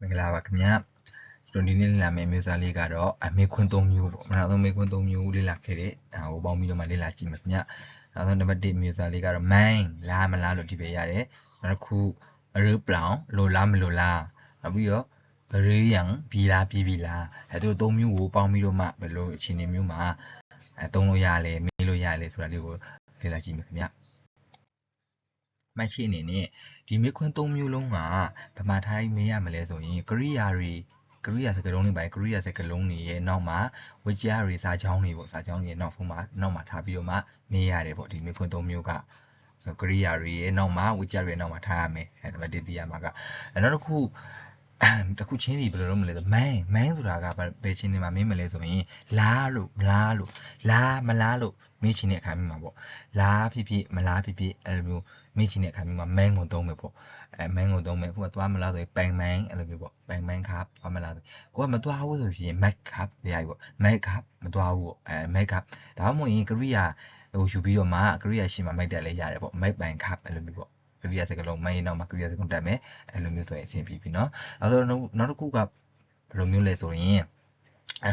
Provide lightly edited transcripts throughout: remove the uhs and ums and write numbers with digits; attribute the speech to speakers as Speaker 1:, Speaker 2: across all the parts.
Speaker 1: မင်္ဂလာပါခင်ဗျာကျွန်တော်ဒီနေ့လေ့လာမယ့်အမျိုးအစားလေးကတော့မေခွန်း၃မျိုးပေါ့နောက်ဆုံးမေခွန်း၃မျိုးလေ့လာခဲ့တဲ့ဒါကိုပေါင်းပြီးတော့မှလေ့လာကြည့်မယ်ခင်ဗျာနောက်ဆုံးနံပါတ်1အမျိုးအစားလေးကတော့မိုင်းလားမလားလို့ဒီပဲရတယ်နောက်တစ်ခုရပလောင်လိုလားမလိုလားနောက်ပြီးတော့ဗရေးရန်ဘီလားပြီးပြီလားတို့၃မျိုးကိုပေါင်းပြီးတော့မှဘယ်လိုအခြေအနေမျိုးမှာသုံးလို့ရလဲမေးလို့ရလဲဆိုတာလေးကိုလေ့လာကြည့်မယ်ခင်ဗျာမှတ်ရှိအနေနဲ့ဒီမေခွန်း၃မျိုးလုံးကဗမာထိုင်းမေးရမလဲဆိုရင်ကရိယာစကားလုံးတွေပိုင်းကရိယာစကားလုံးတွေရဲ့နောက်မှာဝကြတွေစာချောင်းတွေပေါ့စာချောင်းတွေရဲ့နောက်ဆုံးမှာနောက်မှာထားပြီးတော့မှမေးရတယ်ပေါ့ဒီမေခွန်း၃မျိုးကကရိယာတွေရဲ့နောက်မှာဝကြတွေရဲ့နောက်မှာထားရမယ်နံပါတ်1သိရမှာကနောက်တစ်ခုချင်းစီဘယ်လိုလုပ်မလဲဆိုမိုင်းဆိုတာကဘယ်ချင်းတွေမှာမေးမလဲဆိုရင်လားလို့မလားလို့လားမလားလို့မေးချင်တဲ့အခါမျိုးမှာပေါ့လားဖြစ်ဖြစ်မလားဖြစ်ဖြစ်အဲ့လိုမျိုးမေးချင်တဲ့အခါမျိုးမှာမိုင်းကိုသုံးမယ်ပေါ့မိုင်းကိုသုံးမယ်ခုကသွားမလားဆိုရင်ပိုင်မိုင်းအဲ့လိုမျိုးပေါ့ပိုင်မိုင်းခါသွားမလားဆိုကိုကမသွားဘူးဆိုရင်မက်ခပ်တရားကြီးပေါ့မက်ခပ်မသွားဘူးပေါ့မက်ခပ်ဒါမှမဟုတ်ရင်ကရိယာဟိုယူပြီးတော့မှကရိယာရှင်းမှာမိုက်တက်လဲရတယ်ပေါ့မိုက်ပိုင်ခပ်အဲ့လိုမျိုးပေါ့ကရိယာစကားလုံးမိုင်းနောက်မှာကရိယာစကားလုံးတက်မယ်အဲ့လိုမျိုးဆိုရင်အဆင်ပြေပြီနော်နောက်တစ်ခုကဘယ်လိုမျိုးလဲဆိုရင်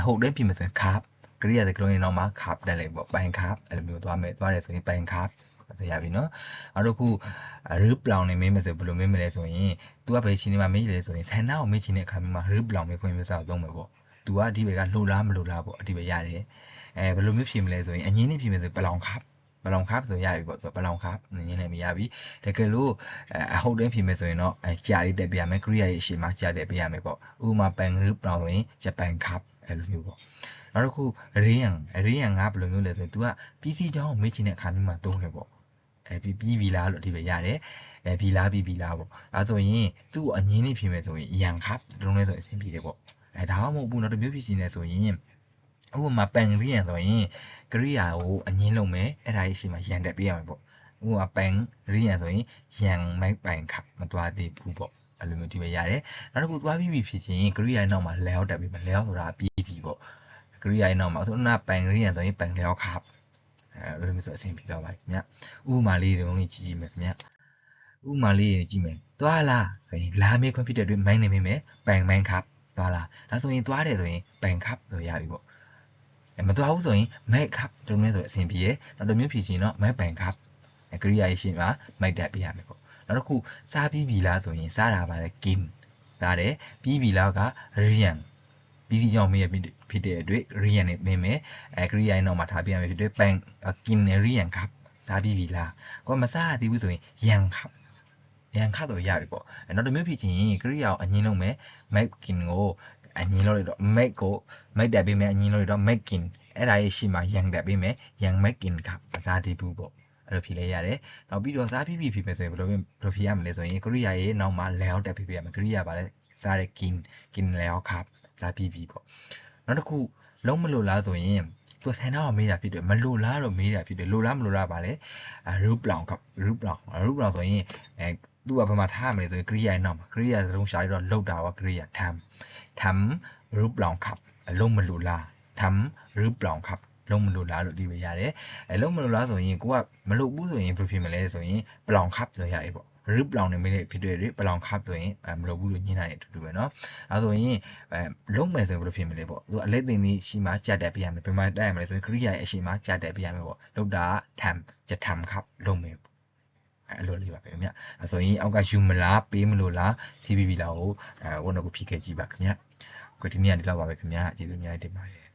Speaker 1: ဟုတ်တယ်ပြင်မယ်ဆိုရင်ခပ်ကရိယာစကားလုံးရဲ့နောက်မှာခပ်တက်လိုက်ပေါ့ပိုင်ခပ်အဲ့လိုမျိုးသွားတယ်ဆိုရင်ပိုင်ခပ်ဆိုရပြီနော်နောက်တစ်ခုရစ်ပလောင်နေမေးမယ်ဆိုဘယ်လိုမေးမလဲဆိုရင် तू ကဘယ်ချင်းနေမှာမေးလဲဆိုရင်ဆန္ဒကိုမေးချင်တဲ့အခါမျိုးမှာရစ်ပလောင်မေးခွင့်မျိုးစားသုံးမယ်ပေါ့ तू ကအဒီဘက်ကလှုပ်လားမလှုပ်လားပေါ့အဒီဘက်ရတယ်ဘယ်လိုမျိုးဖြေမလဲဆိုရင်အငင်းနဲ့ဖြေမယ်ဆိုပလောင်ခပ်ဆိုရပြီပေါ့သူပလောင်ခပ်ငင်းနဲ့မရပြီတကယ်လို့အဟုတ်တဲ့ဖြေမယ်ဆိုရင်တော့ကြာလေးတက်ပြရမယ်ကရိယာရဲ့အရှိမကြာတက်ပြရမယ်ပေါ့ဥပမာပန်ရစ်ပလောင်ဆိုရင်ဂျပန်ခပ်အဲ့လိုမျိုးပေါ့နောက်တစ်ခုရေယန်ကဘယ်လိုမျိုးလဲဆိုရင် तू က PC ကြောင်းကိုမေးချင်တဲ့အခါမျိုးမှာသုံးတယ်ပေါ့ပြီးပြီလားလို့ဒီပဲရတယ်ပြီလားပေါ့အဲဆိုရင်သူ့ကိုအငင်းလေးဖြေမယ်ဆိုရင်ရန်ခပ်လုံးလဲဆိုအဆင်ပြေတယ်ပေါ့ဒါမှမဟုတ်ဘူးနောက်တစ်မျိုးဖြစ်နေဆိုရင်ဥပမာပန်ရီယန်ဆိုရင်ကရိယာကိုအငင်းလုံးမယ်အဲ့ဒါကြီးရှိမှရန်တက်ပြရမယ်ပေါ့ဥပမာပန်ရီယန်ဆိုရင်ရန်မိုက်ပိုင်ခပ်မသွားသေးဘူးပေါ့အဲ့လိုမျိုးဒီပဲရတယ်နောက်တစ်ခုသွားပြီးဖြစ်ချင်းကရိယာရဲ့နောက်မှာလဲရောက်တက်ပြီးမလဲရောက်ဆိုတာပြီးပြီပေါ့ကရိယာရဲ့နောက်မှာဆိုတော့ပန်ရီယန်ဆိုရင်ပန်လဲရောက်ခပ်အဲ့လိုမျိုးဆိုအဆင်ပြေတော့ပါခင်ဗျဥပမာလေးတွေလုံးကြီးကြည့်မယ်ခင်ဗျဥပမာလေးတွေကြည့်မယ်သွားလားဆိုရင်လာမေးခွင့်ဖြစ်တဲ့အတွက်မိုင်းနေမိမယ်ပိုင်မိုင်းခပ်သွားလားဒါဆိုရင်သွားတယ်ဆိုရင်ပိုင်ခပ်ဆိုရပြီပေါ့မသွားဘူးဆိုရင်မိုက်ခပ်တုံးလဲဆိုအဆင်ပြေရနောက်တစ်မျိုးဖြစ်ချင်းတော့မိုက်ပိုင်ခပ်ကရိယာရှိမှာမိုက်တက်ပြရမယ်ပေါ့နောက်တစ်ခုစားပြီးပြီလားဆိုရင်စားတာပါလေကင်းစားတယ်ပြီးပြီလားကရီယန်ပြီးစီကြောင့်မေးရဖြစ်တဲ့အတွက်ရီယန်နဲ့မေးမယ်ကရိယာရဲ့နောက်မှာထားပြရမယ်ဖြစ်တဲ့ပိုင်ကင်းရီယန်ခပ်စားပြီးပြီလားကိုမစားရသေးဘူးဆိုရင်ယန်ခပ်တော့ရပြီပေါ့နောက်တစ်မျိုးဖြစ်ချင်းကရိယာကိုအငင်းလုံးမယ်မက်ကင်ကိုအငင်းလို့တော့မက်ကိုမက်တက်ပေးမယ်အငင်းလို့တော့မက်ကင်အဲ့ဒါရဲ့ရှိမှယန်တက်ပေးမယ်ယန်မက်ကင်ကမစားသေးဘူးပေါ့အဲ့လိုဖြေလဲရတယ်နောက်ပြီးတော့စားပြီးဖြေမယ်ဆိုရင်ဘယ်လိုဖြေရမလဲဆိုရင်ကရိယာရဲ့နောက်မှာလဲအောင်တက်ပေးရမယ်ကရိယာပါလဲစားတဲ့ကင်လဲအောင်ခပ်စားပြီးပေါ့နောက်တစ်ခုလုံးမလို့လားဆိုရင်သူဆန်တော့မေးတာဖြစ်တယ်မလို့လားတော့မေးတာဖြစ်တယ်လို့လားမလို့လားပါလေရူပလောင်ကရူပလောင်ဆိုရင်သူကဘာမှထားရမလဲဆိုရင်ကရိယာရဲ့နောက်မှာကရိယာစလုံးရှာရတော့လောက်တာပါကရိယာทำรูปหล่อครับလုံးမလို့လားทำรูปหล่อครับလုံးမလို့လားလို့ဒီပဲရတယ်လုံးမလို့လားဆိုရင်ကိုကမလို့ဘူးဆိုရင်ဘယ်လိုဖြစ်မလဲဆိုရင်ပလောင်ခပ်ဆိုရပြီပေါ့รูปหล่อနေမိတဲ့ဖြစ်တဲ့ပလောင်ခပ်ဆိုရင်မလို့ဘူးလို့ညင်းတာတဲ့အတူတူပဲเนาะအဲဆိုရင်လုံးမယ်ဆိုရင်ဘယ်လိုဖြစ်မလဲပေါ့သူအလက်သိနေရှိမှကြာတက်ပြရမယ်ဘယ်မှာတက်ရမလဲဆိုရင်ကရိယာရဲ့အရှိမှကြာတက်ပြရမယ်ပေါ့လောက်တာทำจะทำครับလုံးမယ်အဲ့လိုလေးပါခင်ဗျအဲ့ဆိုရင်အောက်ကယူမလားပေးမလို့လား CBB လားကိုဝန်တော့ကိုဖြည့်ခဲ့ကြည့်ပါခင်ဗျဒီနေ့ကဒီလောက်ပါပဲခင်ဗျကျေးဇူးအများကြီးတင်ပါတယ်